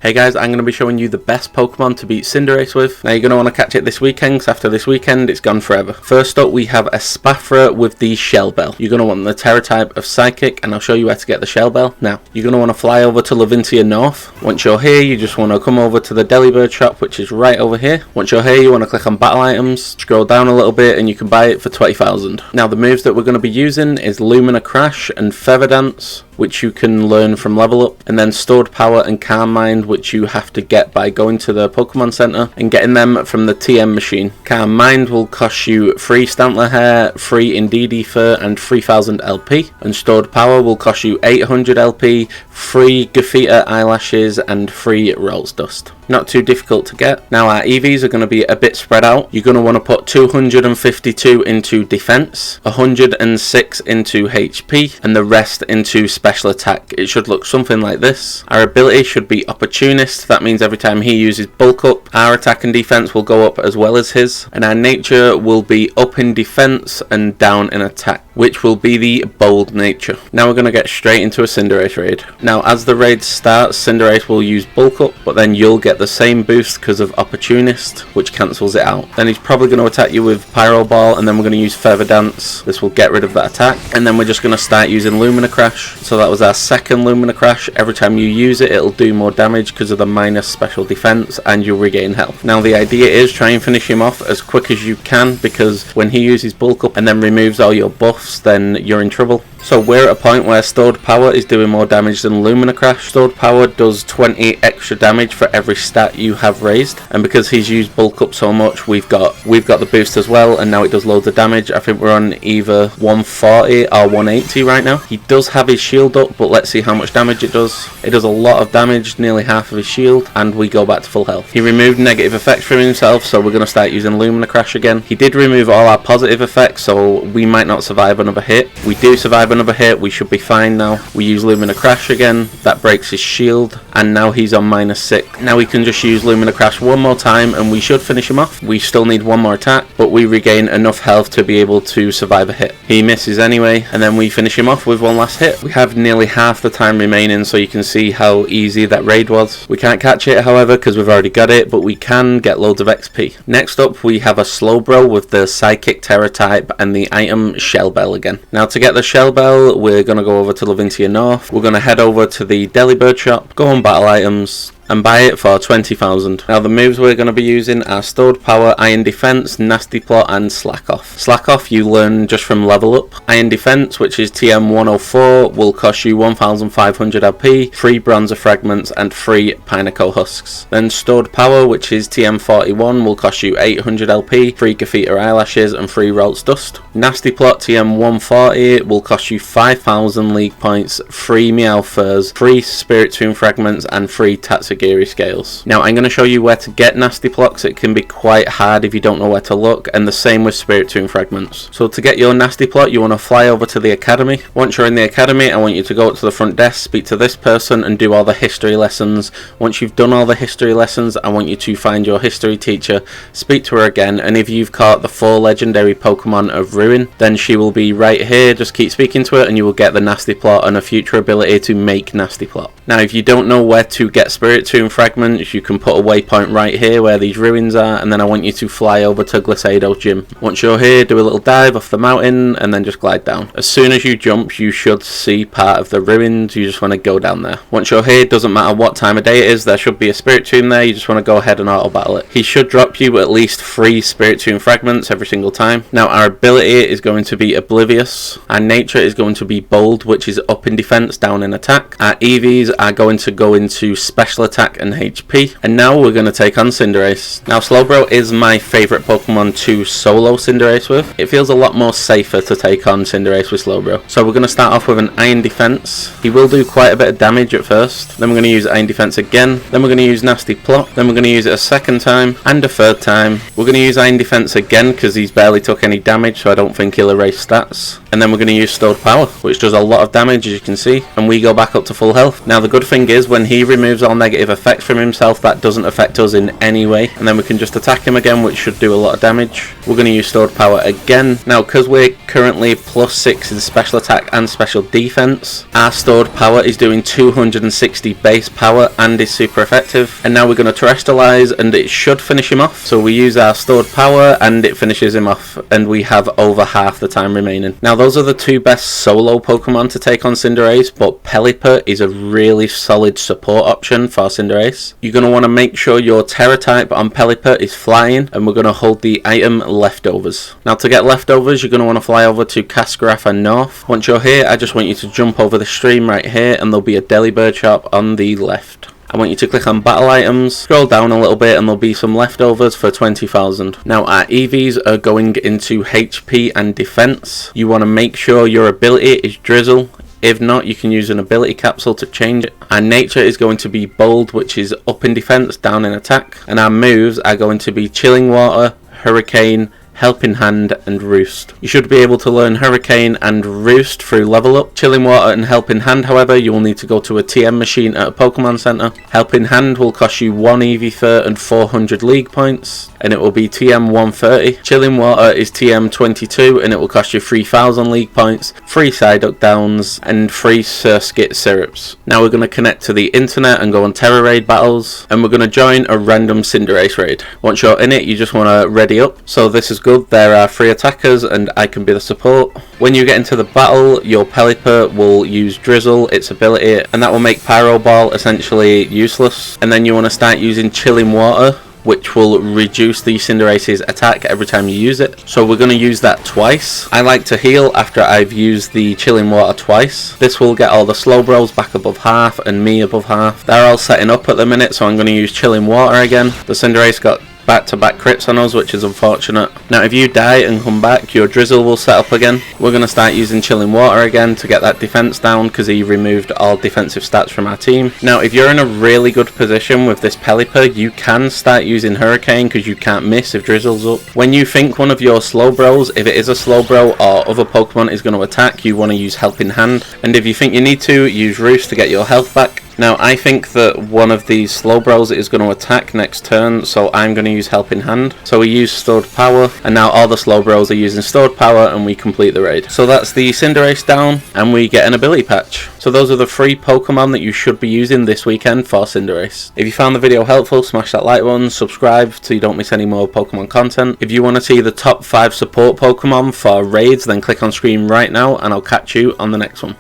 Hey guys, I'm going to be showing you the best Pokemon to beat Cinderace with. Now you're going to want to catch it this weekend, because after this weekend it's gone forever. First up we have Espathra with the Shell Bell. You're going to want the Terra type of Psychic, and I'll show you where to get the Shell Bell. Now, you're going to want to fly over to Levincia North. Once you're here, you just want to come over to the Delibird shop, which is right over here. Once you're here, you want to click on Battle Items, scroll down a little bit, and you can buy it for 20,000. Now the moves that we're going to be using is Lumina Crash and Feather Dance, which you can learn from level up, and then Stored Power and Calm Mind, which you have to get by going to the Pokemon Center and getting them from the TM machine. Calm Mind will cost you 3 Stantler Hair, 3 Indeedee Fur, and 3000 LP, and Stored Power will cost you 800 LP, 3 Gothita Eyelashes, and 3 Rolls Dust. Not too difficult to get. Now our EVs are going to be a bit spread out. You're going to want to put 252 into defense, 106 into HP, and the rest into special attack. It should look something like this. Our ability should be Opportunist. That means every time he uses bulk up, our attack and defense will go up as well as his, and our nature will be up in defense and down in attack, which will be the bold nature. Now we're going to get straight into a Cinderace raid. Now as the raid starts, Cinderace will use bulk up, but then you'll get the same boost because of Opportunist, which cancels it out. Then he's probably going to attack you with Pyro Ball, and then we're going to use Feather Dance. This will get rid of that attack, and then we're just going to start using Lumina Crash. So that was our second Lumina Crash. Every time you use it, it'll do more damage because of the minus special defense, and you'll regain health. Now the idea is try and finish him off as quick as you can, because when he uses bulk up and then removes all your buffs, then you're in trouble. So we're at a point where Stored Power is doing more damage than Lumina Crash. Stored Power does 20 extra damage for every stat you have raised, and because he's used bulk up so much, we've got the boost as well, and now it does loads of damage. I think we're on either 140 or 180 right now. He does have his shield up, but let's see how much damage it does. It does a lot of damage, nearly half of his shield, and we go back to full health. He removed negative effects from himself, so we're going to start using Lumina Crash again. He did remove all our positive effects, so we might not survive another hit. We do survive another hit, we should be fine now. We use Lumina Crash again, that breaks his shield, and now he's on -6. Now we can just use Lumina Crash one more time and we should finish him off. We still need one more attack, but we regain enough health to be able to survive a hit. He misses anyway, and then we finish him off with one last hit. We have nearly half the time remaining, so you can see how easy that raid was. We can't catch it, however, because we've already got it, but we can get loads of XP. Next up, we have a Slowbro with the Psychic Terra type and the item Shell Bell again. Now to get the Shell Bell, we're going to go over to Levincia North. We're going to head over to the Delibird shop, go on Battle Items, and buy it for 20,000. Now the moves we're going to be using are Stored Power, Iron Defense, Nasty Plot, and Slack Off. Slack Off you learn just from level up. Iron Defense, which is TM 104, will cost you 1,500 LP, 3 Bronzer Fragments, and 3 Pineco Husks. Then Stored Power, which is TM 41, will cost you 800 LP, 3 Gothita Eyelashes, and 3 Rolls Dust. Nasty Plot TM 140 will cost you 5,000 League Points, 3 Meow Furs, 3 Spirit Tomb Fragments, and 3 Tatsugiri Scales. Now I'm going to show you where to get Nasty Plots. It can be quite hard if you don't know where to look, and the same with Spirit Tomb Fragments. So to get your Nasty Plot, you want to fly over to the academy. Once you're in the academy, I want you to go up to the front desk, speak to this person, and do all the history lessons. Once you've done all the history lessons, I want you to find your history teacher, speak to her again, and if you've caught the 4 legendary Pokemon of Ruin, then she will be right here. Just keep speaking to her and you will get the Nasty Plot and a future ability to make Nasty Plot. Now if you don't know where to get Spirit Tomb Fragments, you can put a waypoint right here where these ruins are, and then I want you to fly over to Glissado's gym. Once you're here, do a little dive off the mountain and then just glide down. As soon as you jump, you should see part of the ruins. You just want to go down there. Once you're here, doesn't matter what time of day it is, there should be a Spirit Tomb there. You just want to go ahead and auto battle it. He should drop you at least 3 Spirit Tomb Fragments every single time. Now our ability is going to be Oblivious. Our nature is going to be Bold, which is up in defense, down in attack. Our EVs are going to go into special attack and HP. And now we're going to take on Cinderace. Now Slowbro is my favourite Pokemon to solo Cinderace with. It feels a lot more safer to take on Cinderace with Slowbro. So we're going to start off with an Iron Defense. He will do quite a bit of damage at first. Then we're going to use Iron Defense again. Then we're going to use Nasty Plot. Then we're going to use it a second time and a third time. We're going to use Iron Defense again because he's barely took any damage, so I don't think he'll erase stats. and then we're going to use stored power, which does a lot of damage as you can see, and we go back up to full health. Now the good thing is when he removes all negative effects from himself, that doesn't affect us in any way, and then we can just attack him again, which should do a lot of damage. We're going to use stored power again. Now because we're currently +6 in special attack and special defense, our stored power is doing 260 base power and is super effective. And now we're going to terrestrialize and it should finish him off. So we use our stored power and it finishes him off, and we have over half the time remaining. Now those are the two best solo Pokemon to take on Cinderace, but Pelipper is a really solid support option for Cinderace. You're going to want to make sure your Terra type on Pelipper is flying, and we're going to hold the item leftovers. Now to get leftovers, you're going to want to fly over to Cascarafa North. Once you're here, I just want you to jump over the stream right here, and there'll be a Delibird shop on the left. I want you to click on battle items, scroll down a little bit, and there'll be some leftovers for 20,000. Now our EVs are going into HP and defense. You want to make sure your ability is Drizzle. If not, you can use an ability capsule to change it. Our nature is going to be Bold, which is up in defense, down in attack. And our moves are going to be Chilling Water, Hurricane, Helping Hand and Roost. You should be able to learn Hurricane and Roost through level up. Chilling Water and Helping Hand, however, you will need to go to a TM machine at a Pokemon Center. Helping Hand will cost you 1 EV Fur and 400 League Points, and it will be TM 130. Chilling Water is TM 22, and it will cost you 3000 League Points, 3 Psyduck Downs, and 3 Surskit Syrups. Now we're going to connect to the internet and go on Terra Raid battles, and we're going to join a random Cinderace raid. Once you're in it, you just want to ready up. So this is good. There are 3 attackers and I can be the support. When you get into the battle, your Pelipper will use Drizzle, its ability, and that will make Pyro Ball essentially useless. And then you want to start using Chilling Water, which will reduce the Cinderace's attack every time you use it. So we're going to use that twice. I like to heal after I've used the Chilling Water twice. This will get all the Slowbros back above half and me above half. They're all setting up at the minute, so I'm going to use Chilling Water again. The Cinderace got back-to-back crits on us, which is unfortunate. Now if you die and come back, your Drizzle will set up again. We're going to start using Chilling Water again to get that defense down, because he removed all defensive stats from our team. Now if you're in a really good position with this Pelipper, you can start using Hurricane, because you can't miss if Drizzle's up. When you think one of your Slowbros, if it is a Slowbro or other Pokemon, is going to attack, you want to use Helping Hand. And if you think you need to, use Roost to get your health back. Now I think that one of these Slowbros is going to attack next turn, so I'm going to use Helping Hand. So we use stored power, and now all the Slowbros are using stored power, and we complete the raid. So that's the Cinderace down, and we get an ability patch. So those are the 3 Pokemon that you should be using this weekend for Cinderace. If you found the video helpful, smash that like button, subscribe so you don't miss any more Pokemon content. If you want to see the top 5 support Pokemon for raids, then click on screen right now, and I'll catch you on the next one.